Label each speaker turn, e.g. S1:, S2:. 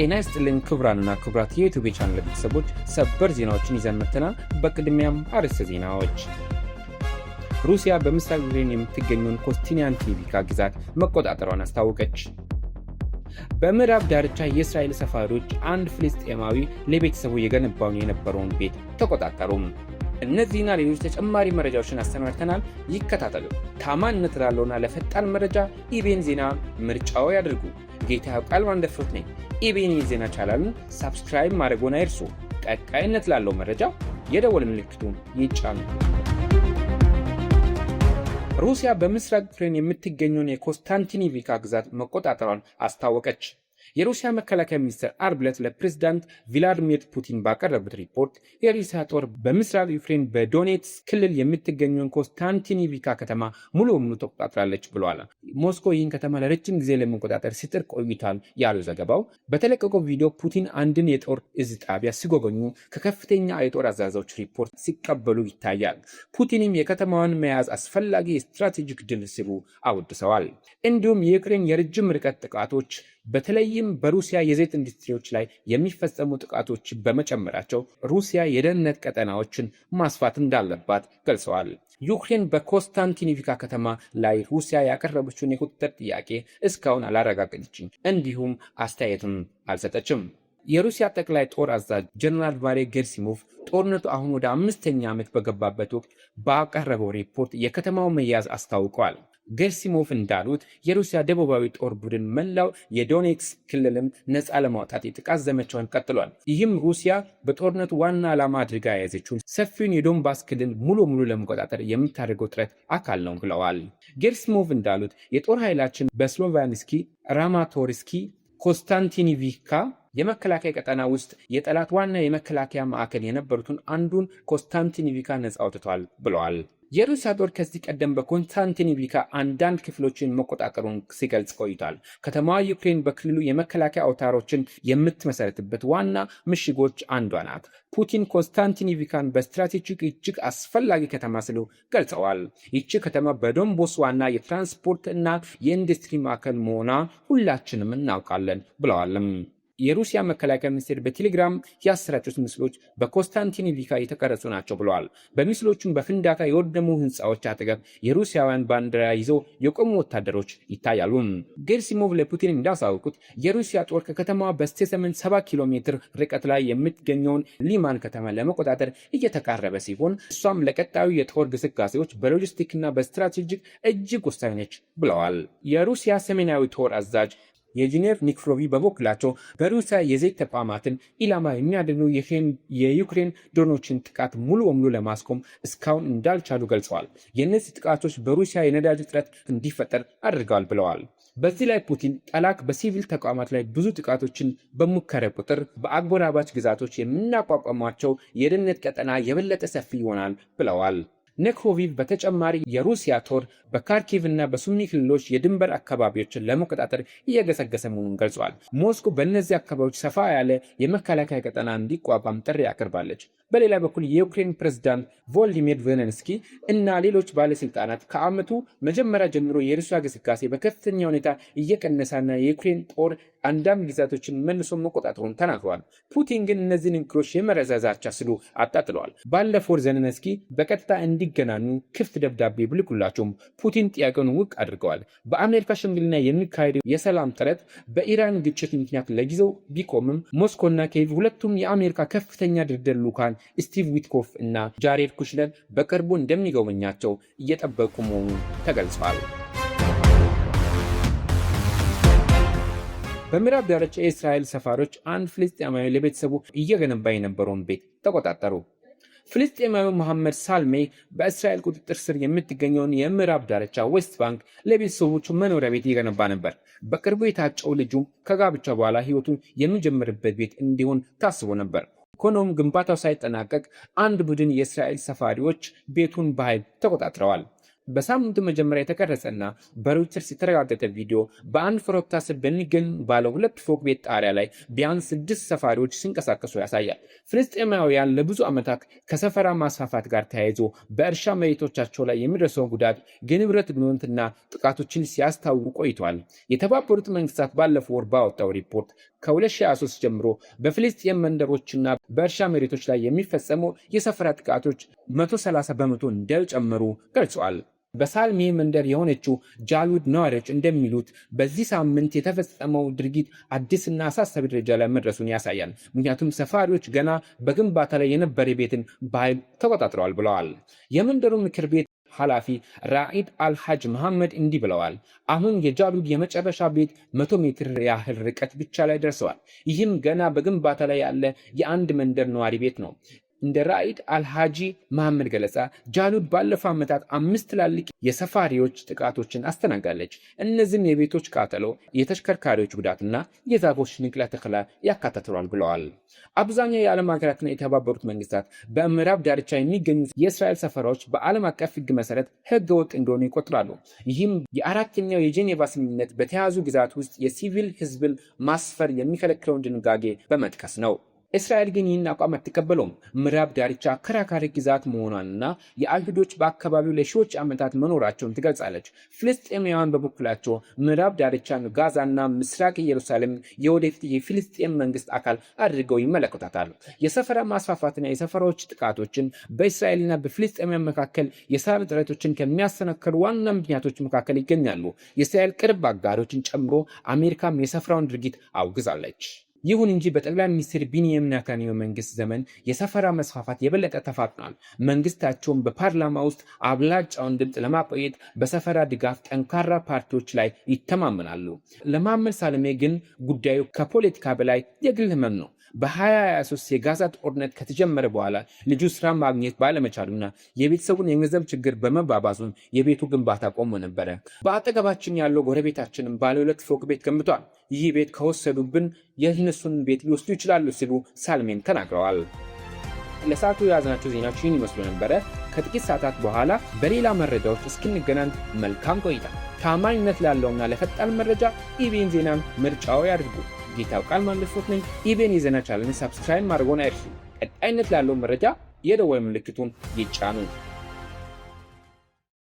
S1: ጤና ይስጥልን ክቡራንና ክቡራት የዩቲዩብ ቻናል ቤተሰቦች ሰበር ዜናዎችን ይዘን መጥተናል። በቅድሚያም አርዕስተ ዜናዎች። ሩሲያ በምስራቅ ዩክሬን የምትገኘውን ኮስቲንያንቲቪካ ግዛት መቆጣጠሯን አስታወቀች። በምዕራብ ዳርቻ የእስራኤል ሰፋሪዎች አንድ ፍልስጤማዊ ለቤተሰቡ የገነባውን የነበረውን ቤት ተቆጣጠሩ። እነዚህና ሌሎች ተጨማሪ መረጃዎችን አሰናድተናል። ይከታተሉ። ታማኝነት ላለውና ለፈጣን መረጃ ኢቢኤን ዜና ምርጫው ያድርጉ። ጌታ ያውቃል ማንደፍሮት ነኝ። ኢቢኤን የዜና ቻናልን ሰብስክራይብ ማድረግዎን አይርሱ። ቀጣይነት ላለው መረጃ የደወል ምልክቱን ይጫኑ። ሩሲያ በምስራቅ ዩክሬን የምትገኘውን የኮንስታንቲኒቪካ ግዛት መቆጣጠሯን አስታወቀች። የሩሲያ መከላከያ ሚኒስትር ዓርብ ዕለት ለፕሬዝዳንት ቭላዲሚር ፑቲን ባቀረቡት ሪፖርት የሩሲያ ጦር በምስራቅ ዩክሬን በዶኔትስ ክልል የምትገኘውን ኮንስታንቲኒቪካ ከተማ ሙሉ በሙሉ ተቆጣጥራለች ብለዋል። ሞስኮ ይህን ከተማ ለረጅም ጊዜ ለመቆጣጠር ሲጥር ቆይቷል ያለው ዘገባው፣ በተለቀቀው ቪዲዮ ፑቲን አንድን የጦር እዝ ጣቢያ ሲጎበኙ ከከፍተኛ የጦር አዛዦች ሪፖርት ሲቀበሉ ይታያል። ፑቲንም የከተማዋን መያዝ አስፈላጊ የስትራቴጂክ ድል ሲሉ አወድሰዋል። እንዲሁም የዩክሬን የረጅም ርቀት ጥቃቶች በተለይም በሩሲያ የዘይት ኢንዱስትሪዎች ላይ የሚፈጸሙ ጥቃቶች በመጨመራቸው ሩሲያ የደህንነት ቀጠናዎችን ማስፋት እንዳለባት ገልጸዋል። ዩክሬን በኮንስታንቲኒቪካ ከተማ ላይ ሩሲያ ያቀረበችውን የቁጥጥር ጥያቄ እስካሁን አላረጋገጠችም፣ እንዲሁም አስተያየትም አልሰጠችም። የሩሲያ ጠቅላይ ጦር አዛዥ ጀነራል ቫሌሪ ጌራሲሞቭ ጦርነቱ አሁን ወደ 5ኛ ዓመት በገባበት ወቅት ባቀረበው ሪፖርት የከተማው መያዝ አስታውቀዋል። ጌራሲሞቭ እንዳሉት የሩሲያ ደቡባዊ ጦር ቡድን መላው የዶኔትስ ክልልም ነፃ ለማውጣት የጥቃት ዘመቻውን ቀጥሏል። ይህም ሩሲያ በጦርነቱ ዋና ዓላማ አድርጋ የያዘችውን ሰፊውን የዶንባስ ክልል ሙሉ ለመቆጣጠር የምታደርገው ጥረት አካል ነው ብለዋል። ጌራሲሞቭ እንዳሉት የጦር ኃይላችን በስሎቪያንስኪ፣ ራማቶርስኪ፣ ኮንስታንቲኒቪካ የመከላከያ ቀጠና ውስጥ የጠላት ዋና የመከላከያ ማዕከል የነበሩትን አንዱን ኮንስታንቲኒቪካ ነፃ አውጥቷል ብለዋል። የሩሲያ ጦር ከዚህ ቀደም በኮንስታንቲኒቪካ አንዳንድ ክፍሎችን መቆጣጠሩን ሲገልጽ ቆይቷል። ከተማዋ ዩክሬን በክልሉ የመከላከያ አውታሮችን የምትመሰረትበት ዋና ምሽጎች አንዷ ናት። ፑቲን ኮንስታንቲኒቪካን በስትራቴጂክ እጅግ አስፈላጊ ከተማ ሲሉ ገልጸዋል። ይቺ ከተማ በዶንባስ ዋና የትራንስፖርት እና የኢንዱስትሪ ማዕከል መሆኗ ሁላችንም እናውቃለን ብለዋልም። የሩሲያ መከላከያ ሚኒስቴር በቴሌግራም ያሰራጩት ምስሎች በኮንስታንቲኒቪካ የተቀረጹ ናቸው ብለዋል። በምስሎቹም በፍንዳታ የወደሙ ህንፃዎች አጠገብ የሩሲያውያን ባንዲራ ይዘው የቆሙ ወታደሮች ይታያሉ። ጌራሲሞቭ ለፑቲን እንዳሳወቁት የሩሲያ ጦር ከከተማዋ በስተሰሜን 70 ኪሎ ሜትር ርቀት ላይ የምትገኘውን ሊማን ከተማ ለመቆጣጠር እየተቃረበ ሲሆን እሷም ለቀጣዩ የጦር ግስጋሴዎች በሎጂስቲክና በስትራቴጂክ እጅግ ወሳኝ ነች ብለዋል። የሩሲያ ሰሜናዊ ጦር አዛዥ የጄኔቭ ኒክፍሮቪ በበኩላቸው በሩሲያ የዘይት ተቋማትን ኢላማ የሚያደርጉ የዩክሬን ድሮኖችን ጥቃት ሙሉ በሙሉ ለማስቆም እስካሁን እንዳልቻሉ ገልጸዋል። የእነዚህ ጥቃቶች በሩሲያ የነዳጅ እጥረት እንዲፈጠር አድርገዋል ብለዋል። በዚህ ላይ ፑቲን ጠላት በሲቪል ተቋማት ላይ ብዙ ጥቃቶችን በሙከረ ቁጥር በአጎራባች ግዛቶች የምናቋቋሟቸው የደህንነት ቀጠና የበለጠ ሰፊ ይሆናል ብለዋል። ኔክሮቪቭ በተጨማሪ የሩሲያ ጦር በካርኪቭ እና በሱሚ ክልሎች የድንበር አካባቢዎችን ለመቆጣጠር እየገሰገሰ መሆኑን ገልጿል። ሞስኮ በእነዚህ አካባቢዎች ሰፋ ያለ የመከላከያ ቀጠና እንዲቋቋም ጥሪ አቅርባለች። በሌላ በኩል የዩክሬን ፕሬዝዳንት ቮሎዲሚር ዜሌንስኪ እና ሌሎች ባለስልጣናት ከዓመቱ መጀመሪያ ጀምሮ የሩሲያ ግስጋሴ በከፍተኛ ሁኔታ እየቀነሰና የዩክሬን ጦር አንዳንድ ግዛቶችን መልሶ መቆጣጠሩን ተናግረዋል። ፑቲን ግን እነዚህን ንግግሮች የመረዘ ዛቻ ሲሉ አጣጥለዋል። ባለፈው ዜሌንስኪ በቀጥታ እንዲገናኙ ክፍት ደብዳቤ ብልኩላቸውም ፑቲን ጥያቄውን ውድቅ አድርገዋል። በአሜሪካ ሽምግልና የሚካሄደው የሰላም ጥረት በኢራን ግጭት ምክንያት ለጊዜው ቢቆምም ሞስኮና ኪየቭ ሁለቱም የአሜሪካ ከፍተኛ ድርድር ልዑካን ስቲቭ ዊትኮፍ እና ጃሬድ ኩሽነር በቅርቡ እንደሚጎበኛቸው እየጠበቁ መሆኑ ተገልጿል። በምዕራብ ዳርቻ የእስራኤል ሰፋሪዎች አንድ ፍልስጤማዊ ለቤተሰቡ እየገነባ የነበረውን ቤት ተቆጣጠሩ። ፍልስጤማዊ መሐመድ ሳልሜ በእስራኤል ቁጥጥር ስር የምትገኘውን የምዕራብ ዳርቻ ዌስት ባንክ ለቤተሰቦቹ መኖሪያ ቤት እየገነባ ነበር። በቅርቡ የታጨው ልጁም ከጋብቻ በኋላ ህይወቱን የሚጀምርበት ቤት እንዲሆን ታስቦ ነበር። ሆኖም ግንባታው ሳይጠናቀቅ አንድ ቡድን የእስራኤል ሰፋሪዎች ቤቱን በኃይል ተቆጣጥረዋል። በሳምንቱ መጀመሪያ የተቀረጸና በሮይተርስ የተረጋገጠ ቪዲዮ በአንድ ኮረብታ ስር በሚገኝ ባለ 2 ፎቅ ቤት ጣሪያ ላይ ቢያንስ 6 ሰፋሪዎች ሲንቀሳቀሱ ያሳያል። ፍልስጤማውያን ለብዙ ዓመታት ከሰፈራ ማስፋፋት ጋር ተያይዞ በእርሻ መሬቶቻቸው ላይ የሚደርሰውን ጉዳት፣ የንብረት ውድመትና ጥቃቶችን ሲያስታውቁ ቆይተዋል። የተባበሩት መንግስታት ባለፈው ወር ባወጣው ሪፖርት ከ2023 ጀምሮ በፍልስጤም መንደሮችና በእርሻ መሬቶች ላይ የሚፈጸሙ የሰፈራ ጥቃቶች 130 በመቶ እንደጨመሩ ገልጿል። በሳልሜ መንደር የሆነችው ጃሉድ ነዋሪዎች እንደሚሉት በዚህ ሳምንት የተፈጸመው ድርጊት አዲስና አሳሳቢ ደረጃ ላይ መድረሱን ያሳያል። ምክንያቱም ሰፋሪዎች ገና በግንባታ ላይ የነበረ ቤትን በኃይል ተቆጣጥረዋል ብለዋል። የመንደሩ ምክር ቤት ኃላፊ ራኢድ አልሃጅ መሐመድ እንዲህ ብለዋል። አሁን የጃሉድ የመጨረሻ ቤት 100 ሜትር ያህል ርቀት ብቻ ላይ ደርሰዋል። ይህም ገና በግንባታ ላይ ያለ የአንድ መንደር ነዋሪ ቤት ነው። እንደ ራኢድ አልሃጂ መሐመድ ገለጻ ጃሉድ ባለፈው ዓመታት 5 ትላልቅ የሰፋሪዎች ጥቃቶችን አስተናጋለች። እነዚህም የቤቶች ቃጠሎ፣ የተሽከርካሪዎች ጉዳትና የዛፎች ንቅለ ተከላ ያካትታሉ ብለዋል። አብዛኛው የዓለም ሀገራትና የተባበሩት መንግስታት በምዕራብ ዳርቻ የሚገኙ የእስራኤል ሰፈራዎች በዓለም አቀፍ ሕግ መሰረት ሕገ ወጥ እንደሆኑ ይቆጥራሉ። ይህም የአራተኛው የጄኔቫ ስምምነት በተያዙ ግዛት ውስጥ የሲቪል ሕዝብን ማስፈር የሚከለክለውን ድንጋጌ በመጥቀስ ነው። እስራኤል ግን ይህን አቋም አትቀበለውም። ምዕራብ ዳርቻ አከራካሪ ግዛት መሆኗንና የአይሁዶች በአካባቢው ለሺዎች ዓመታት መኖራቸውን ትገልጻለች። ፍልስጤማውያን በበኩላቸው ምዕራብ ዳርቻን ጋዛና ምስራቅ ኢየሩሳሌም የወደፊት የፍልስጤም መንግስት አካል አድርገው ይመለከታታል። የሰፈራ ማስፋፋትና የሰፈራዎች ጥቃቶችን በእስራኤልና በፍልስጤማውያን መካከል የሰላም ጥረቶችን ከሚያሰናክሉ ዋና ምክንያቶች መካከል ይገኛሉ። የእስራኤል ቅርብ አጋሮችን ጨምሮ አሜሪካም የሰፈራውን ድርጊት አውግዛለች። ይሁን እንጂ በጠቅላይ ሚኒስትር ቢንያሚን ኔታንያሁ መንግስት ዘመን የሰፈራ መስፋፋት የበለጠ ተፋጥኗል። መንግስታቸውን በፓርላማ ውስጥ አብላጫውን ድምፅ ለማቆየት በሰፈራ ድጋፍ ጠንካራ ፓርቲዎች ላይ ይተማመናሉ። ለመሐመድ ሳልሜ ግን ጉዳዩ ከፖለቲካ በላይ የግል ህመም ነው። በ2023 የጋዛ ጦርነት ከተጀመረ በኋላ ልጁ ስራ ማግኘት ባለመቻሉና የቤተሰቡን የገንዘብ ችግር በመባባሱ የቤቱ ግንባታ ቆሞ ነበረ። በአጠገባችን ያለው ጎረቤታችንም ባለ 2 ፎቅ ቤት ገንብቷል። ይህ ቤት ከወሰዱብን የእነሱን ቤት ሊወስዱ ይችላሉ ሲሉ ሳልሜን ተናግረዋል። ለሰዓቱ የያዝናቸው ዜናዎች ይህን ይመስሉ ነበረ። ከጥቂት ሰዓታት በኋላ በሌላ መረጃዎች እስክንገናኝ መልካም ቆይታ። ታማኝነት ላለውና ለፈጣን መረጃ ኢቢኤን ዜናን ምርጫው ያድርጉ። ጌታው ቃል ማለፎት ነኝ። ኢቢኤን የዜና ቻናልን ሰብስክራይብ ማድረግዎን አይርሱ። ቀጣይነት ላለው መረጃ የደወል ምልክቱን ይጫኑ።